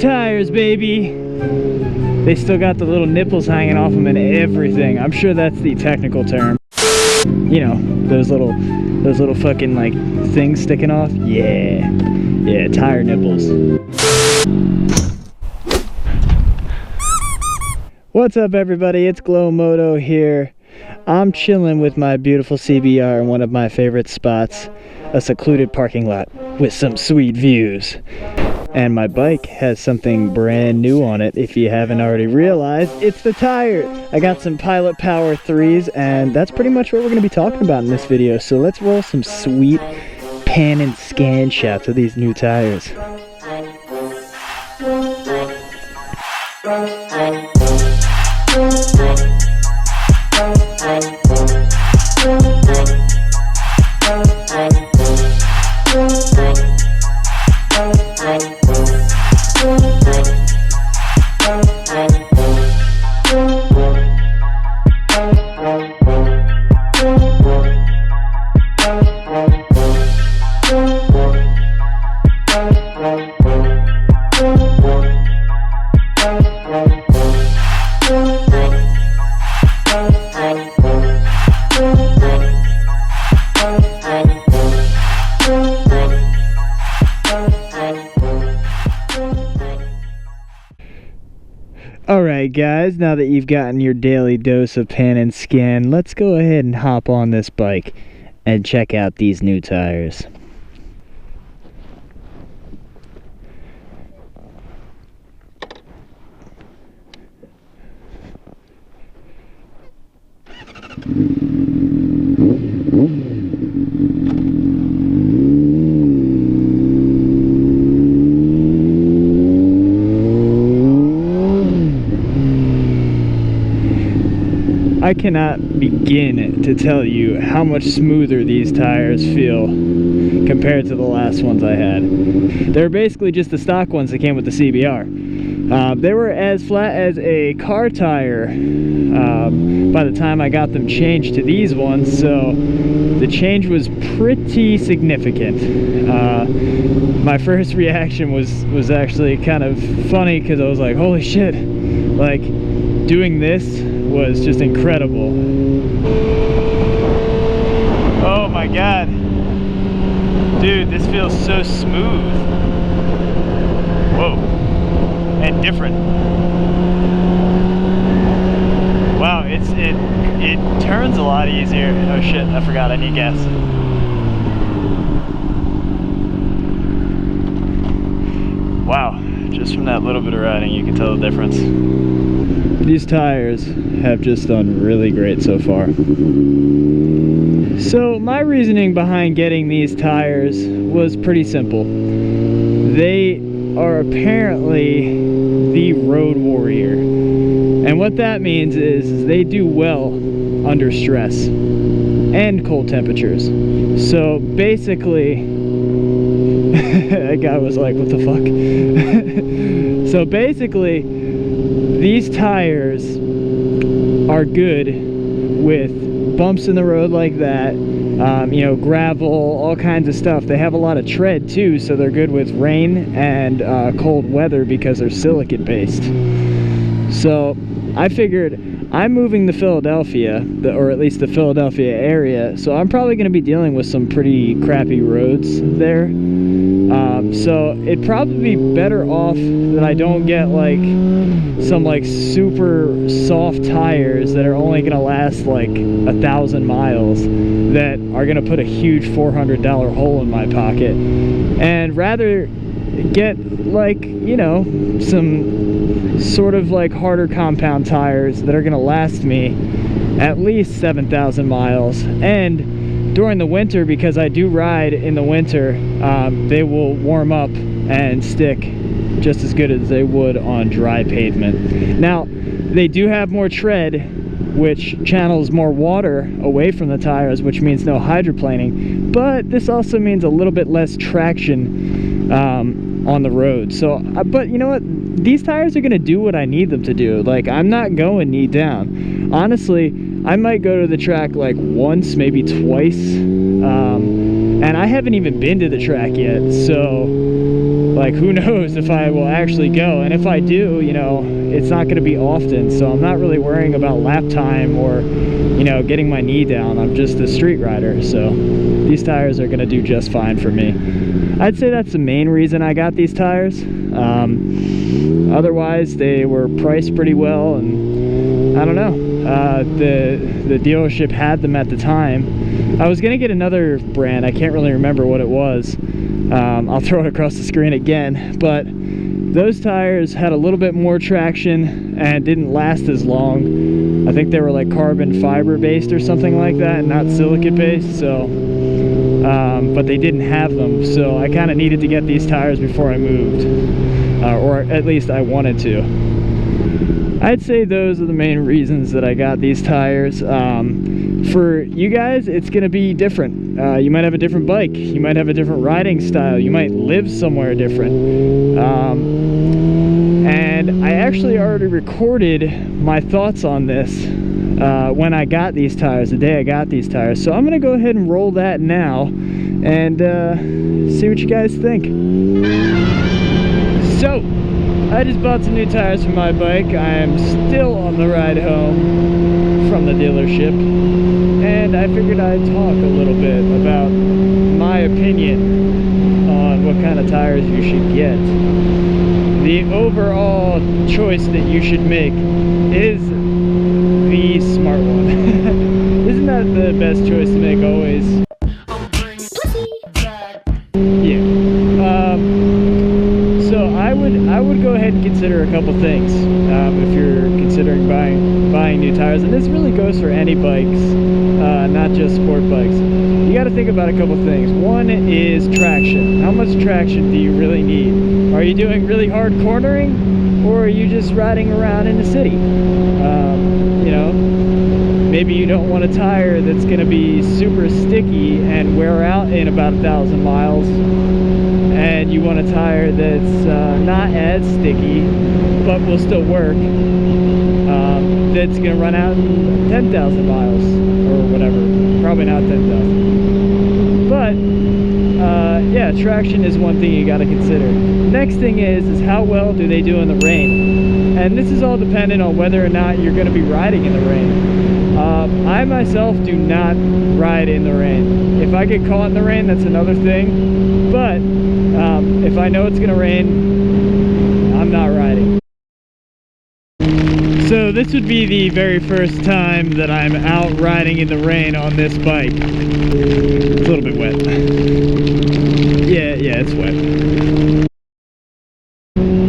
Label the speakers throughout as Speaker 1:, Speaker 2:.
Speaker 1: tires, baby. They still got the little nipples hanging off them and everything. I'm sure that's the technical term. You know, those little fucking like things sticking off. Yeah, tire nipples. What's up, everybody? It's GlowMoto here. I'm chilling with my beautiful CBR in one of my favorite spots, a secluded parking lot with some sweet views. And my bike has something brand new on it. If you haven't already realized, it's the tire. I got some Pilot Power 3s, and that's pretty much what we're going to be talking about in this video. So let's roll some sweet pan and scan shots of these new tires. Alright guys, now that you've gotten your daily dose of pan and scan, let's go ahead and hop on this bike and check out these new tires. I cannot begin to tell you how much smoother these tires feel compared to the last ones I had. They're basically just the stock ones that came with the CBR. They were as flat as a car tire by the time I got them changed to these ones, so the change was pretty significant. My first reaction was actually kind of funny because I was like, holy shit, like doing this was just incredible. Oh my god, dude, this feels so smooth. Whoa, and different. Wow, it turns a lot easier. Oh shit, I forgot I need gas. Wow, just from that little bit of riding you can tell the difference. These tires have just done really great so far. So my reasoning behind getting these tires was pretty simple. They are apparently the road warrior. And what that means is they do well under stress and cold temperatures. So basically, that guy was like, what the fuck? So basically, these tires are good with bumps in the road like that, you know, gravel, all kinds of stuff. They have a lot of tread too, so they're good with rain and cold weather because they're silicate based. So I figured I'm moving to Philadelphia, or at least the Philadelphia area, so I'm probably going to be dealing with some pretty crappy roads there. So it'd probably be better off that I don't get like some like super soft tires that are only gonna last like 1,000 miles that are gonna put a huge $400 hole in my pocket, and rather get like, you know, some sort of like harder compound tires that are gonna last me at least 7,000 miles. And during the winter, because I do ride in the winter, they will warm up and stick just as good as they would on dry pavement. Now, they do have more tread, which channels more water away from the tires, which means no hydroplaning, but this also means a little bit less traction on the road. So, but you know what? These tires are gonna do what I need them to do. Like, I'm not going knee down. Honestly, I might go to the track like once, maybe twice, and I haven't even been to the track yet, so like, who knows if I will actually go. And if I do, you know, it's not going to be often, so I'm not really worrying about lap time or, you know, getting my knee down. I'm just a street rider, so these tires are going to do just fine for me. I'd say that's the main reason I got these tires. Otherwise, they were priced pretty well, and I don't know, the dealership had them at the time. I was gonna get another brand, I can't really remember what it was. I'll throw it across the screen again, but those tires had a little bit more traction and didn't last as long. I think they were like carbon fiber based or something like that, not silicate based, so but they didn't have them, so I kind of needed to get these tires before I moved, or at least I wanted to. I'd say those are the main reasons that I got these tires. For you guys, it's gonna be different. You might have a different bike, you might have a different riding style, you might live somewhere different. And I actually already recorded my thoughts on this when I got these tires, the day I got these tires. So I'm gonna go ahead and roll that now and see what you guys think. So, I just bought some new tires for my bike. I am still on the ride home from the dealership, and I figured I'd talk a little bit about my opinion on what kind of tires you should get. The overall choice that you should make is the smart one. Isn't that the best choice to make always? Yeah. So I would go ahead and consider a couple things if you're considering buying new tires, and this really goes for any bikes, not just sport bikes. You got to think about a couple things. One is traction. How much traction do you really need? Are you doing really hard cornering, or are you just riding around in the city? You know, maybe you don't want a tire that's going to be super sticky and wear out in about 1,000 miles, and you want a tire that's not as sticky but will still work, that's going to run out in 10,000 miles or whatever. Probably not 10,000, but yeah, traction is one thing you got to consider. Next thing is how well do they do in the rain? And this is all dependent on whether or not you're going to be riding in the rain. I myself do not ride in the rain. If I get caught in the rain, that's another thing, but if I know it's going to rain, I'm not riding. So this would be the very first time that I'm out riding in the rain on this bike. It's a little bit wet. Yeah, it's wet.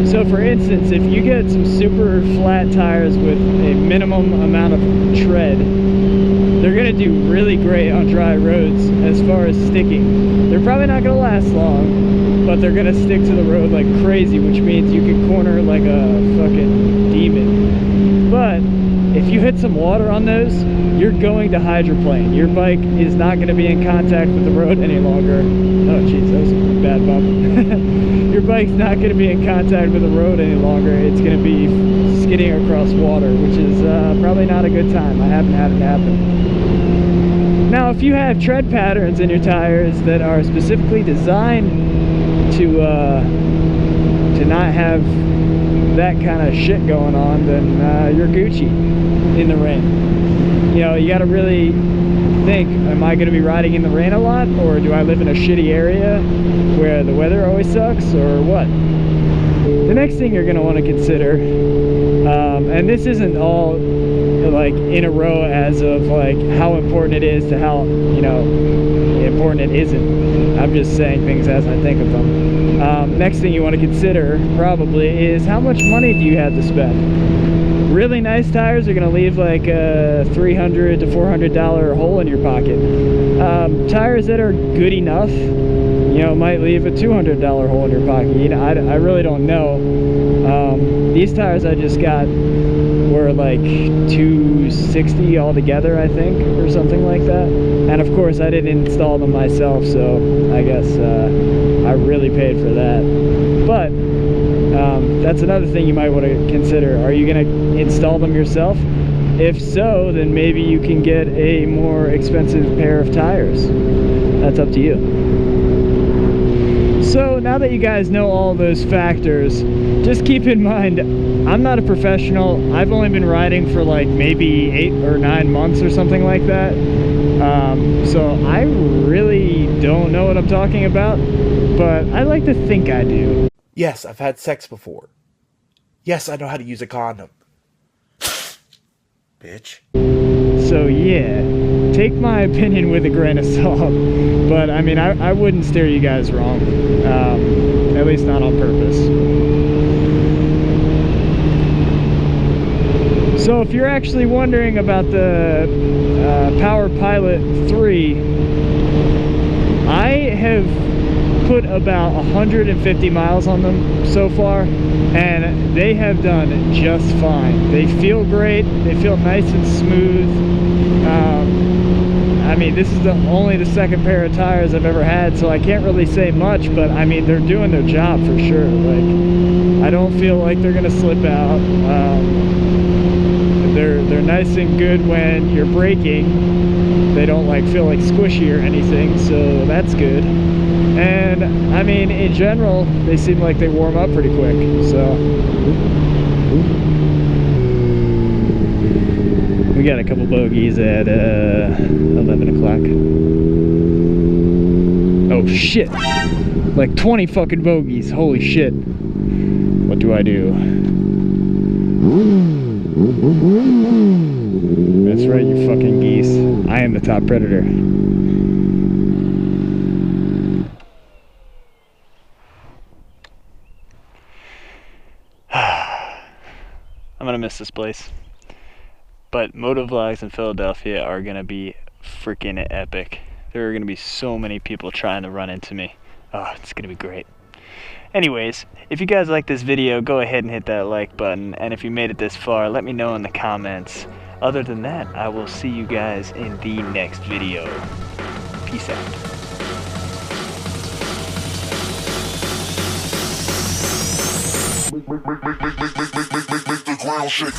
Speaker 1: So for instance, if you get some super flat tires with a minimum amount of tread, they're going to do really great on dry roads as far as sticking. They're probably not going to last long, but they're going to stick to the road like crazy, which means you can corner like a fucking demon. But if you hit some water on those, you're going to hydroplane. Your bike is not going to be in contact with the road any longer. Oh jeez, that was a bad bump. Your bike's not going to be in contact with the road any longer. It's going to be skidding across water, which is probably not a good time. I haven't had it happen. Now, if you have tread patterns in your tires that are specifically designed to not have that kind of shit going on, then you're Gucci in the rain. You know, you got to really think, am I going to be riding in the rain a lot, or do I live in a shitty area where the weather always sucks, or what? The next thing you're going to want to consider, and this isn't all like in a row as of like how important it is to how, you know, important it isn't. I'm just saying things as I think of them. Next thing you want to consider probably is how much money do you have to spend. Really nice tires are going to leave like a $300 to $400 hole in your pocket. Tires that are good enough, you know, might leave a $200 hole in your pocket. You know, I really don't know. These tires I just got were like $260 altogether, I think, or something like that. And of course I didn't install them myself, so I guess I really paid for that. But that's another thing you might want to consider. Are you going to install them yourself? If so, then maybe you can get a more expensive pair of tires. That's up to you. So now that you guys know all those factors, just keep in mind, I'm not a professional. I've only been riding for like maybe 8 or 9 months or something like that. So I really don't know what I'm talking about, but I like to think I do.
Speaker 2: Yes, I've had sex before. Yes, I know how to use a condom. Bitch.
Speaker 1: So yeah, take my opinion with a grain of salt, but I mean, I wouldn't steer you guys wrong, at least not on purpose. So if you're actually wondering about the Power Pilot 3, I have put about 150 miles on them so far, and they have done just fine. They feel great, they feel nice and smooth. I mean, this is only the second pair of tires I've ever had, so I can't really say much, but I mean, they're doing their job for sure. Like, I don't feel like they're gonna slip out. They're nice and good when you're braking. They don't like feel like squishy or anything, so that's good. And I mean, in general, they seem like they warm up pretty quick, so. We got a couple bogeys at 11 o'clock. Oh shit! Like 20 fucking bogeys, holy shit. What do I do? That's right, you fucking geese. I am the top predator. I'm gonna miss this place. But motovlogs in Philadelphia are gonna be freaking epic. There are gonna be so many people trying to run into me. Oh, it's gonna be great. Anyways, if you guys like this video, go ahead and hit that like button. And if you made it this far, let me know in the comments. Other than that, I will see you guys in the next video. Peace out.
Speaker 3: Make the ground shake.